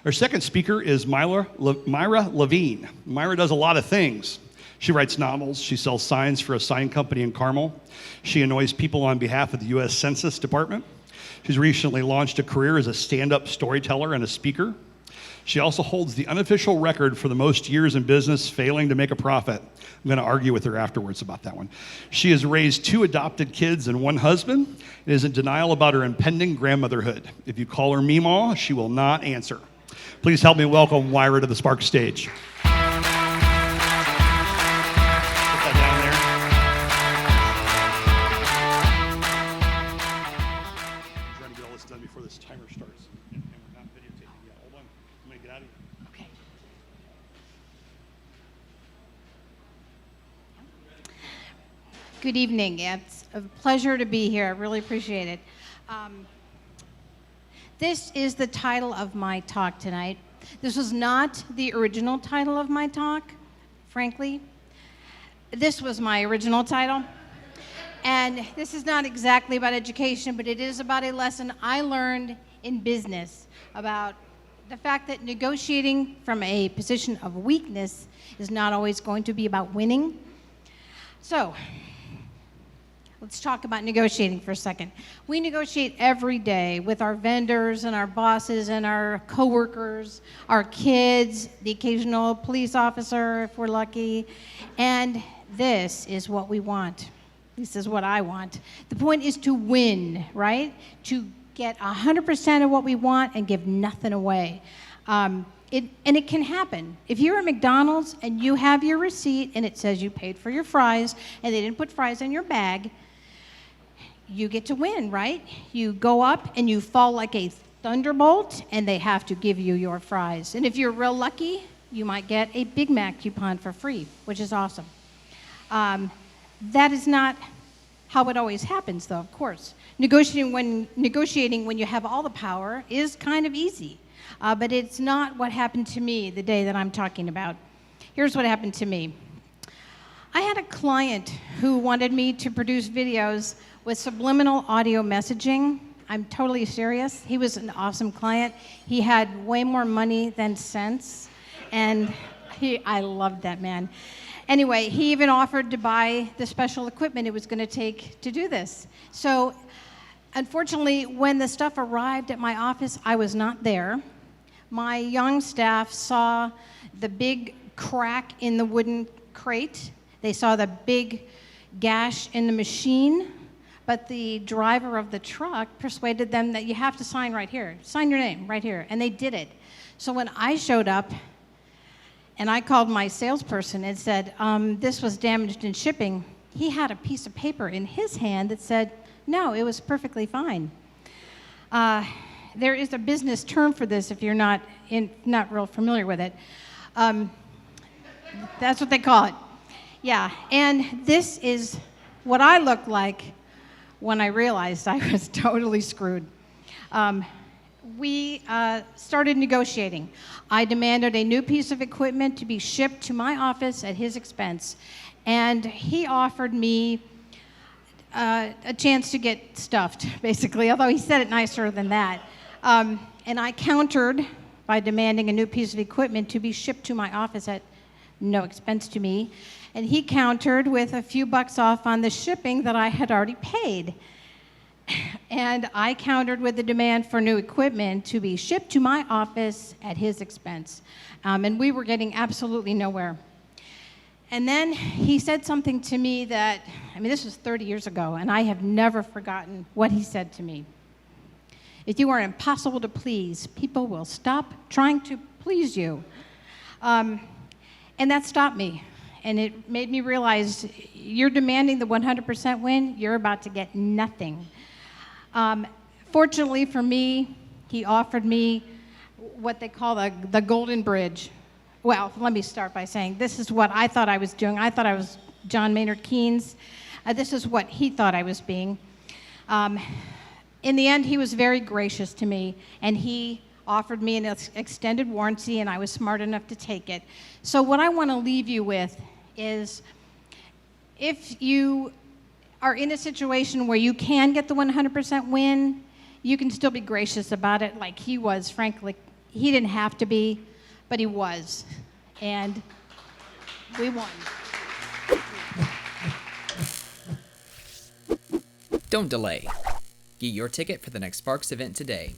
Our second speaker is Myra Levine. Myra does a lot of things. She writes novels. She sells signs for a sign company in Carmel. She annoys people on behalf of the U.S. Census Department. She's recently launched a career as a stand-up storyteller and a speaker. She also holds the unofficial record for the most years in business failing to make a profit. I'm going to argue with her afterwards about that one. She has raised 2 adopted kids and 1 husband and is in denial about her impending grandmotherhood. If you call her Meemaw, she will not answer. Please help me welcome Myra to the Spark stage. Put that down there. I'm trying to get all this done before this timer starts. And we're not videotaping yet. Hold on. I'm going to get out of here. Okay. Good evening. It's a pleasure to be here. I really appreciate it. This is the title of my talk tonight. This was not the original title of my talk, frankly. This was my original title. And this is not exactly about education, but it is about a lesson I learned in business about the fact that negotiating from a position of weakness is not always going to be about winning. So, let's talk about negotiating for a second. We negotiate every day with our vendors and our bosses and our coworkers, our kids, the occasional police officer if we're lucky, and this is what we want. This is what I want. The point is to win, right? To get 100% of what we want and give nothing away. And it can happen. If you're at McDonald's and you have your receipt and it says you paid for your fries and they didn't put fries in your bag, you get to win, right? You go up and you fall like a thunderbolt and they have to give you your fries. And if you're real lucky, you might get a Big Mac coupon for free, which is awesome. That is not how it always happens, though, of course. Negotiating when you have all the power is kind of easy, but it's not what happened to me the day that I'm talking about. Here's what happened to me. I had a client who wanted me to produce videos with subliminal audio messaging. I'm totally serious. He was an awesome client. He had way more money than sense, and I loved that man. Anyway, he even offered to buy the special equipment it was going to take to do this. So, unfortunately, when the stuff arrived at my office, I was not there. My young staff saw the big crack in the wooden crate. They saw the big gash in the machine, but the driver of the truck persuaded them that you have to sign right here. Sign your name right here, and they did it. So when I showed up, and I called my salesperson and said, this was damaged in shipping, he had a piece of paper in his hand that said, no, it was perfectly fine. There is a business term for this if you're not real familiar with it. That's what they call it. Yeah, and this is what I looked like when I realized I was totally screwed. We started negotiating. I demanded a new piece of equipment to be shipped to my office at his expense, and he offered me a chance to get stuffed, basically, although he said it nicer than that. And I countered by demanding a new piece of equipment to be shipped to my office at no expense to me. And he countered with a few bucks off on the shipping that I had already paid. And I countered with the demand for new equipment to be shipped to my office at his expense. And we were getting absolutely nowhere. And then he said something to me that, this was 30 years ago, and I have never forgotten what he said to me. If you are impossible to please, people will stop trying to please you. And that stopped me. And it made me realize you're demanding the 100% win, you're about to get nothing. Fortunately for me, he offered me what they call the golden bridge. Well, let me start by saying this is what I thought I was doing. I thought I was John Maynard Keynes. This is what he thought I was being. In the end, he was very gracious to me, and he offered me an extended warranty, and I was smart enough to take it. So what I want to leave you with is, if you are in a situation where you can get the 100% win, you can still be gracious about it like he was. Frankly, he didn't have to be, but he was. And we won. Don't delay. Get your ticket for the next Sparks event today.